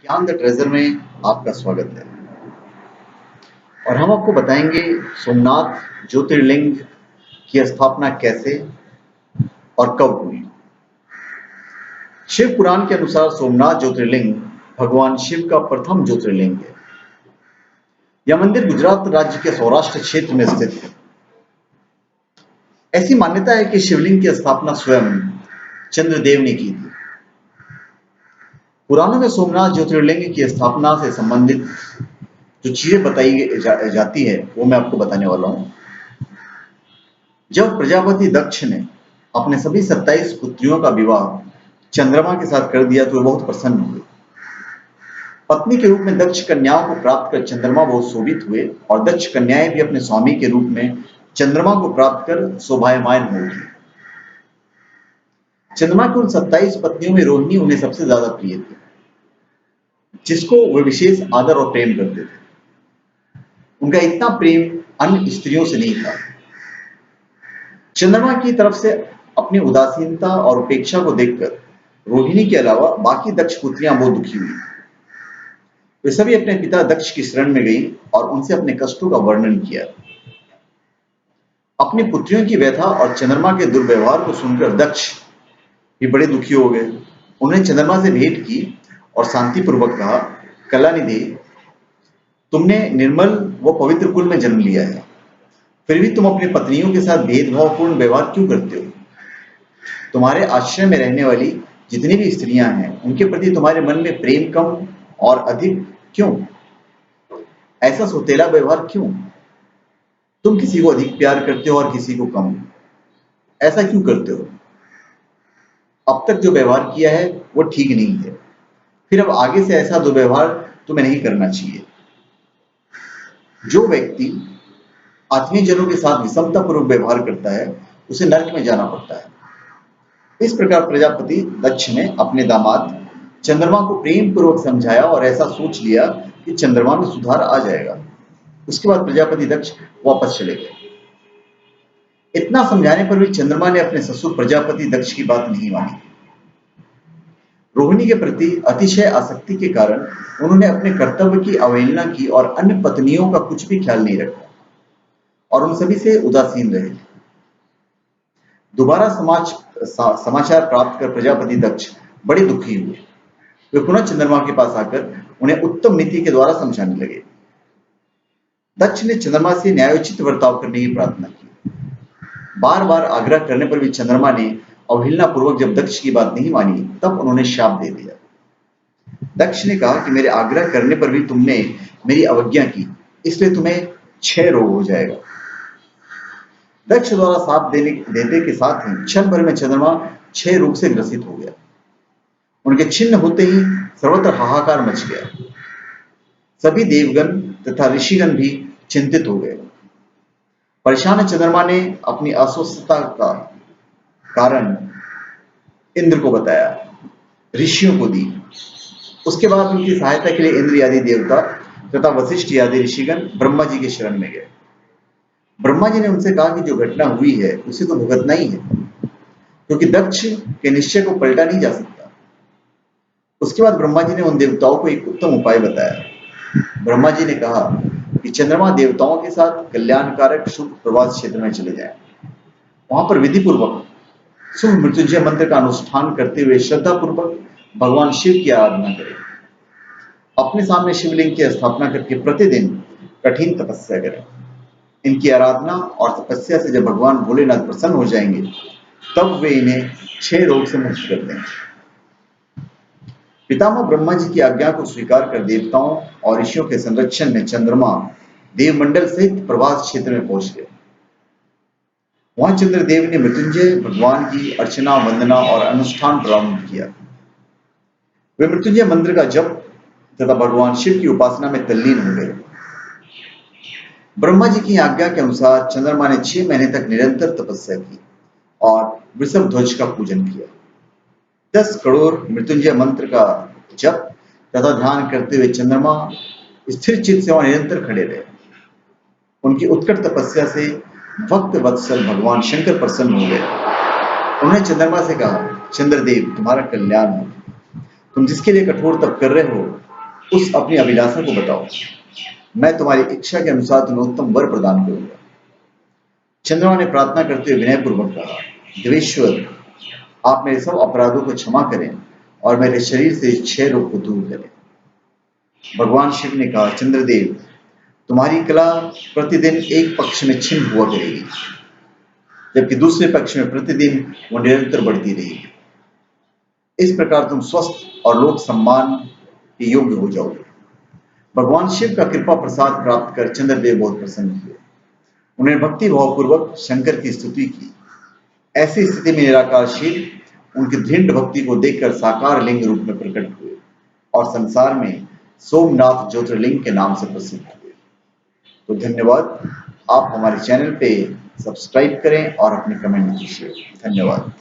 ज्ञान the treasure में आपका स्वागत है। और हम आपको बताएंगे सोमनाथ ज्योतिर्लिंग की स्थापना कैसे और कब हुई। शिव पुराण के अनुसार सोमनाथ ज्योतिर्लिंग भगवान शिव का प्रथम ज्योतिर्लिंग है। यह मंदिर गुजरात राज्य के सौराष्ट्र क्षेत्र में स्थित है। ऐसी मान्यता है कि शिवलिंग की स्थापना स्वयं चंद्रदेव ने की थी। पुराणों में सोमनाथ ज्योतिर्लिंग की स्थापना से संबंधित जो चीजें बताई जाती है वो मैं आपको बताने वाला हूं। जब प्रजापति दक्ष ने अपने सभी 27 पुत्रियों का विवाह चंद्रमा के साथ कर दिया तो वे बहुत प्रसन्न हुए। पत्नी के रूप में दक्ष कन्याओं को प्राप्त कर चंद्रमा बहुत शोभित हुए और दक्ष कन्याएं भी अपने स्वामी के रूप में चंद्रमा को प्राप्त कर शोभायमान हो उठी। चंद्रमा की उन 27 पत्नियों में रोहिणी उन्हें सबसे ज्यादा प्रिय थी, जिसको वे विशेष आदर और प्रेम करते थे। उनका इतना प्रेम अन्य स्त्रियों से नहीं था। चंद्रमा की तरफ से अपनी उदासीनता और उपेक्षा को देखकर रोहिणी के अलावा बाकी दक्ष पुत्रियां बहुत दुखी हुई। वे सभी अपने पिता दक्ष की शरण में गई और उनसे अपने कष्टों का वर्णन किया। अपनी पुत्रियों की व्यथा और चंद्रमा के दुर्व्यवहार को सुनकर दक्ष भी बड़े दुखी हो गए। उन्होंने चंद्रमा से भेंट की और शांतिपूर्वक कहा, कलानिधि, तुमने निर्मल व पवित्र कुल में जन्म लिया है, फिर भी तुम अपनी पत्नियों के साथ भेदभावपूर्ण व्यवहार क्यों करते हो? तुम्हारे आश्रय में रहने वाली जितनी भी स्त्रियां हैं उनके प्रति तुम्हारे मन में प्रेम कम और अधिक क्यों? ऐसा सौतेला व्यवहार क्यों? तुम किसी को अधिक प्यार करते हो और किसी को कम। ऐसा क्यों करते हो? अब तक जो व्यवहार किया है वो ठीक नहीं है, फिर अब आगे से ऐसा दुर्व्यवहार तुम्हें नहीं करना चाहिए। जो व्यक्ति आत्मीयजनों के साथ विषमता पूर्वक व्यवहार करता है उसे नरक में जाना पड़ता है। इस प्रकार प्रजापति दक्ष ने अपने दामाद चंद्रमा को प्रेम पूर्वक समझाया और ऐसा सोच लिया कि चंद्रमा में सुधार आ जाएगा। उसके बाद प्रजापति दक्ष वापस चले गए। इतना समझाने पर भी चंद्रमा ने अपने ससुर प्रजापति दक्ष की बात नहीं मानी। रोहिणी के प्रति अतिशय आसक्ति के कारण उन्होंने अपने कर्तव्य की अवहेलना की और अन्य पत्नियों का कुछ भी ख्याल नहीं रखा और उन सभी से उदासीन रहे। दोबारा समाचार प्राप्त कर प्रजापति दक्ष बड़े दुखी हुए। वे पुनः चंद्रमा के पास आकर उन्हें उत्तम नीति के द्वारा समझाने लगे। दक्ष ने चंद्रमा से न्यायोचित बर्ताव करने की प्रार्थना की। बार बार आग्रह करने पर भी चंद्रमा ने अवहेलना पूर्वक जब दक्ष की बात नहीं मानी तब उन्होंने शाप दे दिया। दक्ष ने कहा कि मेरे आग्रह करने पर भी तुमने मेरी अवज्ञा की, इसलिए तुम्हें क्षय रोग हो जाएगा। दक्ष द्वारा साथ देने के साथ ही क्षण भर में चंद्रमा क्षय रोग से ग्रसित हो गया। उनके छिन्न होते ही सर्वत्र हाहाकार मच गया। सभी देवगण तथा ऋषिगण भी चिंतित हो गए। परेशान चंद्रमा ने अपनी अस्वस्थता का कारण इंद्र को बताया, ऋषियों को दी। उसके बाद उनकी सहायता के लिए इंद्र आदि देवता तथा वशिष्ठ आदि ऋषिगण ब्रह्मा जी के शरण में गए। ब्रह्मा जी ने उनसे कहा कि जो घटना हुई है उसे तो भुगतना ही है, क्योंकि दक्ष के निश्चय को पलटा नहीं जा सकता। उसके बाद ब्रह्मा जी ने उन देवताओं को एक उत्तम उपाय बताया। ब्रह्मा जी ने कहा कि चंद्रमा देवताओं के साथ कल्याणकारक शुभ प्रवास क्षेत्र में चले जाएं। वहां पर विधि पूर्वक शुभ मृत्युंजय मंत्र का अनुष्ठान करते हुए श्रद्धा पूर्वक भगवान शिव की आराधना करें। अपने सामने शिवलिंग की स्थापना करके प्रतिदिन कठिन तपस्या करें। इनकी आराधना और तपस्या से जब भगवान भोलेनाथ प्रसन्न हो जाएंगे तब वे इन्हें क्षय रोग से मुक्त कर देंगे। पितामह ब्रह्मा जी की आज्ञा को स्वीकार कर देवताओं और ऋषियों के संरक्षण में चंद्रमा देवमंडल सहित प्रवास क्षेत्र में पहुंच गए। वहां चंद्रदेव ने मृत्युंजय भगवान की अर्चना, वंदना और अनुष्ठान प्रारंभ किया। वे मृत्युंजय मंत्र का जप तथा भगवान शिव की उपासना में तल्लीन हो गए। ब्रह्मा जी की आज्ञा के अनुसार चंद्रमा ने 6 महीने तक निरंतर तपस्या की और वृषभ ध्वज का पूजन किया। 10 करोड़ मृत्युंजय मंत्र का जप तथा ध्यान करते हुए चंद्रमा स्थिर चित्त से वहां निरंतर खड़े रहे। उनकी उत्कट तपस्या से भक्त वत्सल भगवान शंकर प्रसन्न हो गए। उन्होंने चंद्रमा से कहा, चंद्रदेव, तुम्हारा कल्याण हो। तुम जिसके लिए कठोर तप कर रहे हो उस अपनी अभिलाषा को बताओ, मैं तुम्हारी इच्छा के अनुसार तुम्हें उत्तम वर प्रदान करूंगा। चंद्रमा ने प्रार्थना करते हुए विनयपूर्वक कहा, देवेश्वर, आप मेरे सब अपराधों को क्षमा करें और मेरे शरीर से इस क्षय रोग को दूर करें। भगवान शिव ने कहा, चंद्रदेव, तुम्हारी कला प्रतिदिन एक पक्ष में छिन्न हुआ करेगी, जबकि दूसरे पक्ष में प्रतिदिन वो निरंतर बढ़ती रहेगी। इस प्रकार तुम स्वस्थ और लोक सम्मान के योग्य हो जाओगे। भगवान शिव का कृपा प्रसाद प्राप्त कर चंद्रदेव बहुत प्रसन्न हुए। उन्होंने भक्ति भावपूर्वक शंकर की स्तुति की। ऐसी स्थिति में निराकार शिव उनकी दृढ़ भक्ति को देखकर साकार लिंग रूप में प्रकट हुए और संसार में सोमनाथ ज्योतिर्लिंग के नाम से प्रसिद्ध हुए। तो धन्यवाद। आप हमारे चैनल पे सब्सक्राइब करें और अपने कमेंट दीजिए। धन्यवाद।